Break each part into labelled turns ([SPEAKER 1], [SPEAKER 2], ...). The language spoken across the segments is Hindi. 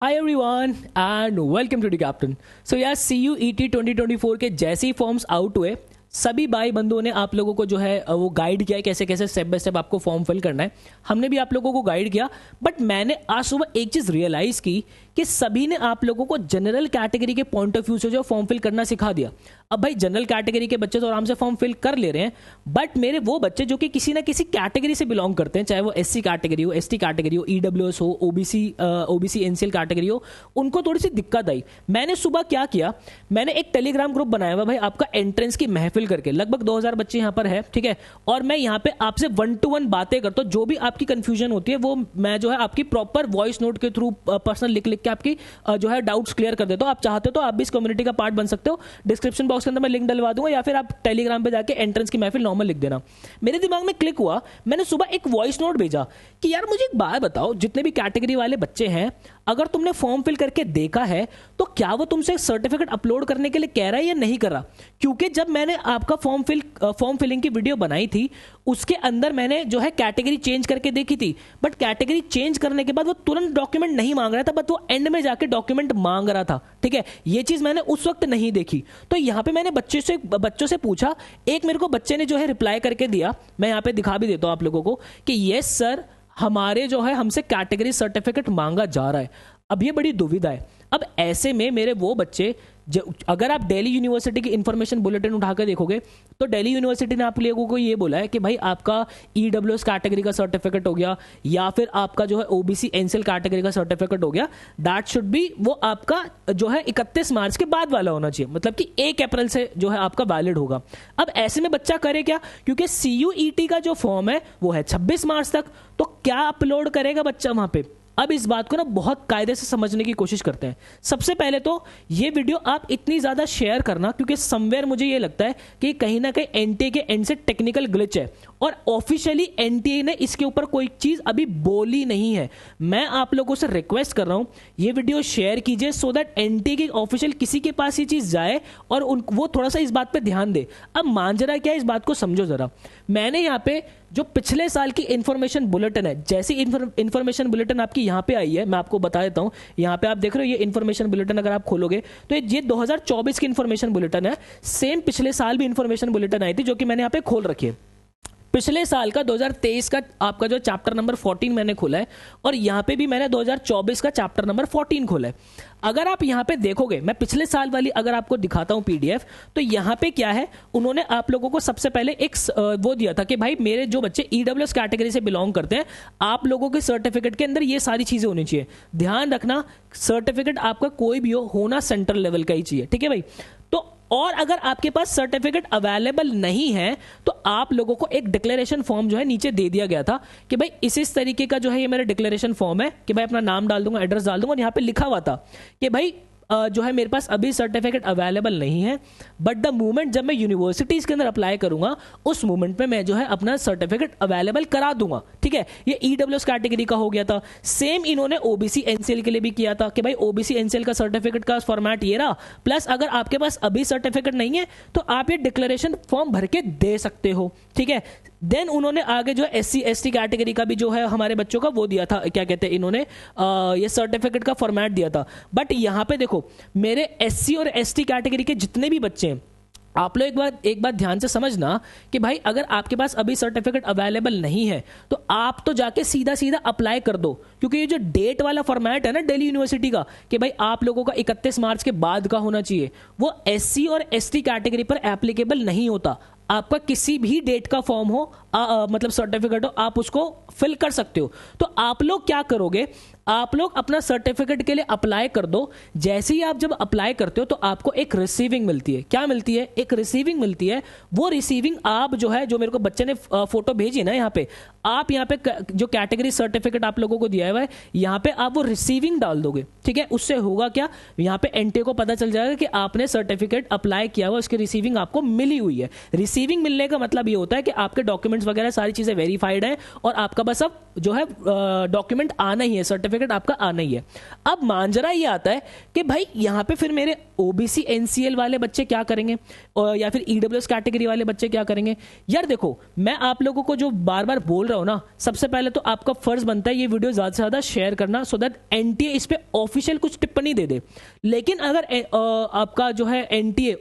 [SPEAKER 1] Hi everyone and welcome to the captain. So यार CUET 2024 के जैसे ही फॉर्म्स आउट हुए सभी भाई बंधुओं ने आप लोगों को जो है वो गाइड किया है कैसे कैसे स्टेप बाय स्टेप आपको फॉर्म फिल करना है। हमने भी आप लोगों को गाइड किया, बट मैंने आज सुबह एक चीज़ रियलाइज़ की कि सभी ने आप लोगों को जनरल कैटेगरी के पॉइंट ऑफ व्यू से जो फॉर्म फिल करना सिखा दिया। अब भाई जनरल कैटेगरी के बच्चे तो आराम से फॉर्म फिल कर ले रहे हैं, बट मेरे वो बच्चे जो कि किसी ना किसी कैटेगरी से बिलोंग करते हैं, चाहे वो SC कैटेगरी हो, ST कैटेगरी हो, EWS हो, OBC NCL कैटेगरी हो, उनको थोड़ी सी दिक्कत आई। मैंने सुबह क्या किया, मैंने एक टेलीग्राम ग्रुप बनाया हुआ भाई आपका एंट्रेंस की महफिल करके, लगभग 2000 बच्चे यहाँ पर है, ठीक है। और मैं यहाँ पे आपसे 1-to-1 बातें करता हूँ, जो भी आपकी कंफ्यूजन होती है वो मैं जो है आपकी प्रॉपर वॉइस नोट के थ्रू पर्सनल लिख लिख के आपकी जो है डाउट्स क्लियर कर देता हूँ। आप चाहते हो तो आप भी इस कम्युनिटी का पार्ट बन सकते हो। डिस्क्रिप्शन बॉक्स के अंदर मैं लिंक डलवा दूंगा, या फिर आप टेलीग्राम पे जाके एंट्रेंस की महफिल नॉर्मल लिख देना। मेरे दिमाग में क्लिक हुआ, मैंने सुबह एक वॉइस नोट भेजा कि यार मुझे एक बात बताओ, जितने भी कैटेगरी वाले बच्चे हैं, अगर तुमने फॉर्म फिल करके देखा है तो क्या वो तुमसे सर्टिफिकेट अपलोड करने के लिए कह रहा है या नहीं कर रहा? क्योंकि जब मैंने आपका फॉर्म फिलिंग की वीडियो बनाई थी उसके अंदर मैंने जो है कैटेगरी चेंज करके देखी थी, बट कैटेगरी चेंज करने के बाद वो तुरंत डॉक्यूमेंट नहीं मांग रहा था, बट वो एंड में जाके डॉक्यूमेंट मांग रहा था, ठीक है। ये चीज मैंने उस वक्त नहीं देखी। तो यहां पे मैंने बच्चों से पूछा, एक मेरे को बच्चे ने जो है रिप्लाई करके दिया, मैं यहां पे दिखा भी देता हूं आप लोगों को कि यस सर, हमारे जो है हमसे कैटेगरी सर्टिफिकेट मांगा जा रहा है। अब ये बड़ी दुविधा है। अब ऐसे में मेरे वो बच्चे, अगर आप दिल्ली यूनिवर्सिटी की इंफॉर्मेशन बुलेटिन उठाकर देखोगे तो दिल्ली यूनिवर्सिटी ने आप लोगों को ये बोला है कि भाई आपका EWS कैटेगरी का सर्टिफिकेट हो गया या फिर आपका जो है OBC NCL कैटेगरी का सर्टिफिकेट हो गया, दैट शुड बी, वो आपका जो है 31 मार्च के बाद वाला होना चाहिए, मतलब कि 1 अप्रैल से जो है आपका वैलिड होगा। अब ऐसे में बच्चा करे क्या, क्योंकि CUET का जो फॉर्म है वो है 26 मार्च तक, तो क्या अपलोड करेगा बच्चा वहां पे? अब इस बात को ना बहुत कायदे से समझने की कोशिश करते हैं। सबसे पहले तो ये वीडियो आप इतनी ज्यादा शेयर करना, क्योंकि समवेयर मुझे ये लगता है कि कहीं ना कहीं NTA के एंड से टेक्निकल ग्लिच है और ऑफिशियली NTA ने इसके ऊपर कोई चीज अभी बोली नहीं है। मैं आप लोगों से रिक्वेस्ट कर रहा हूं ये वीडियो शेयर कीजिए, सो दैट NTA की ऑफिशियल किसी के पास ये चीज जाए और वो थोड़ा सा इस बात पे ध्यान दे। अब मांजरा क्या है, इस बात को समझो जरा। मैंने यहाँ पे जो पिछले साल की इंफॉर्मेशन बुलेटिन है, जैसी इंफॉर्मेशन बुलेटिन आपकी यहाँ पे आई है, मैं आपको बता देता हूँ। यहाँ पे आप देख रहे हो ये इंफॉर्मेशन बुलेटिन, अगर आप खोलोगे तो ये 2024 की इंफॉर्मेशन बुलेटिन है। सेम पिछले साल भी इंफॉर्मेशन बुलेटिन आई थी, जो कि मैंने यहाँ पे खोल रखी है। पिछले साल का 2023 का आपका जो चैप्टर नंबर 14 मैंने खोला है, और यहाँ पे भी मैंने 2024 का चैप्टर नंबर 14 खोला है। अगर आप यहाँ पे देखोगे, मैं पिछले साल वाली अगर आपको दिखाता हूँ PDF, तो यहाँ पे क्या है, उन्होंने आप लोगों को सबसे पहले एक वो दिया था कि भाई मेरे जो बच्चे EWS कैटेगरी से बिलोंग करते हैं, आप लोगों के सर्टिफिकेट के अंदर ये सारी चीजें होनी चाहिए। ध्यान रखना, सर्टिफिकेट आपका कोई भी हो, होना सेंट्रल लेवल का ही चाहिए, ठीक है भाई। तो और अगर आपके पास सर्टिफिकेट अवेलेबल नहीं है तो आप लोगों को एक डिक्लेरेशन फॉर्म जो है नीचे दे दिया गया था कि भाई इस तरीके का जो है ये मेरा डिक्लेरेशन फॉर्म है, कि भाई अपना नाम डाल दूंगा, एड्रेस डाल दूंगा, और यहाँ पे लिखा हुआ था कि भाई जो है मेरे पास अभी सर्टिफिकेट अवेलेबल नहीं है, बट द मोमेंट जब मैं यूनिवर्सिटीज के अंदर अप्लाई करूंगा उस मोमेंट में मैं जो है अपना सर्टिफिकेट अवेलेबल करा दूंगा, ठीक है। ये EWS कैटेगरी का हो गया था। सेम इन्होंने OBC NCL के लिए भी किया था कि भाई OBC NCL का सर्टिफिकेट का फॉर्मेट ये रहा, प्लस अगर आपके पास अभी सर्टिफिकेट नहीं है तो आप ये डिक्लेरेशन फॉर्म भर के दे सकते हो, ठीक है। देन उन्होंने आगे जो SC ST कैटेगरी का भी जो है हमारे बच्चों का वो दिया था, क्या कहते हैं, इन्होंने ये सर्टिफिकेट का फॉर्मेट दिया था। बट यहाँ पे देखो, मेरे SC और ST कैटेगरी के जितने भी बच्चे हैं, आप लोग एक बात ध्यान से समझना कि भाई अगर आपके पास अभी सर्टिफिकेट अवेलेबल नहीं है तो आप तो जाके सीधा सीधा अप्लाई कर दो, क्योंकि ये जो डेट वाला फॉर्मेट है ना दिल्ली यूनिवर्सिटी का कि भाई आप लोगों का 31 मार्च के बाद का होना चाहिए, वो SC और ST कैटेगरी पर एप्लीकेबल नहीं होता। आपका किसी भी डेट का फॉर्म हो, मतलब सर्टिफिकेट हो, आप उसको फिल कर सकते हो। तो आप लोग क्या करोगे, आप लोग अपना सर्टिफिकेट के लिए अप्लाई कर दो। जैसे ही आप जब अप्लाई करते हो तो आपको एक रिसीविंग मिलती है। क्या मिलती है? एक रिसीविंग मिलती है। वो रिसीविंग आप जो है, जो मेरे को बच्चे ने फोटो भेजी ना, यहाँ पे आप यहाँ पे जो कैटेगरी सर्टिफिकेट आप लोगों को दिया हुआ है, यहाँ पे आप वो रिसीविंग डाल दोगे, ठीक है। उससे होगा क्या, यहाँ पे NTA को पता चल जाएगा कि आपने सर्टिफिकेट अप्लाई किया हुआ, उसकी रिसीविंग आपको मिली हुई है। रिसीविंग मिलने का मतलब ये होता है कि आपके डॉक्यूमेंट्स वगैरह सारी चीजें वेरीफाइड हैं और आपका बस अब जो है डॉक्यूमेंट आना ही है, सर्टिफिकेट आपका आना ही है। अब मांजरा ये आता है कि भाई यहाँ पे फिर मेरे ओबीसी एनसीएल वाले बच्चे क्या करेंगे, और या फिर ईडब्ल्यूएस कैटेगरी वाले बच्चे क्या करेंगे? यार देखो, मैं आप लोगों को जो बार बार बोल रहा हूं ना, सबसे पहले तो आपका फर्ज बनता है ये वीडियो ज्यादा से ज्यादा शेयर करना, सो दैट एनटीए इस पे ऑफिशियल कुछ टिप्पणी दे दे। लेकिन अगर आपका जो है एनटीए,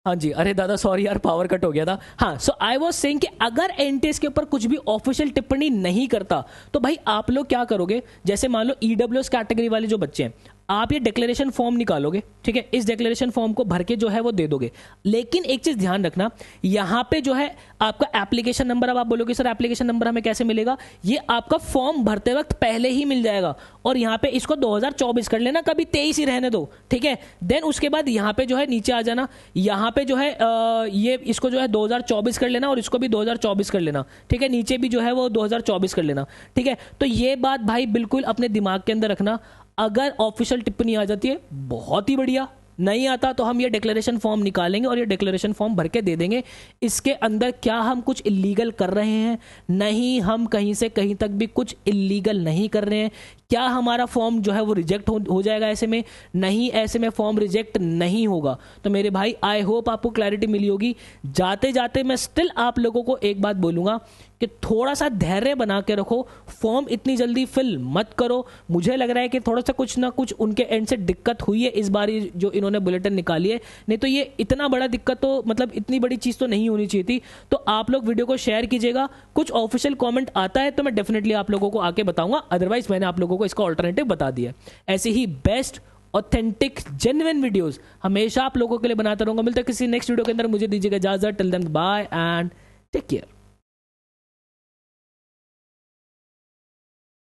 [SPEAKER 1] हाँ जी, अरे दादा सॉरी यार, पावर कट हो गया था। हाँ, सो आई वाज सेइंग कि अगर एनटीएस के ऊपर कुछ भी ऑफिशियल टिप्पणी नहीं करता, तो भाई आप लोग क्या करोगे? जैसे मान लो ईडब्ल्यूएस कैटेगरी वाले जो बच्चे हैं, आप ये डिक्लेरेशन फॉर्म निकालोगे, ठीक है, इस डिक्लेरेशन फॉर्म को भर के जो है वो दे दोगे। लेकिन एक चीज ध्यान रखना, यहां पे जो है आपका एप्लीकेशन नंबर, अब आप बोलोगे सर एप्लीकेशन नंबर हमें कैसे मिलेगा? ये आपका फॉर्म भरते वक्त पहले ही मिल जाएगा, और यहां पे इसको 2024 कर लेना, कभी 23 ही रहने दो, ठीक है। देन उसके बाद यहां पे जो है नीचे आ जाना, यहां पे जो है ये इसको जो है 2024 कर लेना, और इसको भी 2024 कर लेना, ठीक है। नीचे भी जो है वो 2024 कर लेना, ठीक है। तो ये बात भाई बिल्कुल अपने दिमाग के अंदर रखना। अगर ऑफिशियल टिप्पणी आ जाती है बहुत ही बढ़िया, नहीं आता तो हम ये डिक्लेरेशन फॉर्म निकालेंगे और ये डिक्लेरेशन फॉर्म भर के दे देंगे। इसके अंदर क्या हम कुछ इलीगल कर रहे हैं? नहीं, हम कहीं से कहीं तक भी कुछ इलीगल नहीं कर रहे हैं। क्या हमारा फॉर्म जो है वो रिजेक्ट हो जाएगा ऐसे में? नहीं, ऐसे में फॉर्म रिजेक्ट नहीं होगा। तो मेरे भाई आई होप आपको क्लैरिटी मिली होगी। जाते जाते मैं स्टिल आप लोगों को एक बात बोलूंगा कि थोड़ा सा धैर्य बना के रखो, फॉर्म इतनी जल्दी फिल मत करो। मुझे लग रहा है कि थोड़ा सा कुछ ना कुछ उनके एंड से दिक्कत हुई है इस बार जो इन्होंने बुलेटिन निकाली है, नहीं तो ये इतना बड़ा दिक्कत तो मतलब इतनी बड़ी चीज तो नहीं होनी चाहिए थी। तो आप लोग वीडियो को शेयर कीजिएगा, कुछ ऑफिशियल कमेंट आता है तो मैं डेफिनेटली आप लोगों को आके बताऊंगा, अदरवाइज मैंने आप लोगों को इसका ऑल्टरनेटिव बता दिया। ऐसे ही बेस्ट ऑथेंटिक जेन्युइन वीडियोस हमेशा आप लोगों के लिए बनाता रहूंगा। मिलता है किसी नेक्स्ट वीडियो के अंदर, मुझे दीजिएगा इजाजत। Till then bye and take care.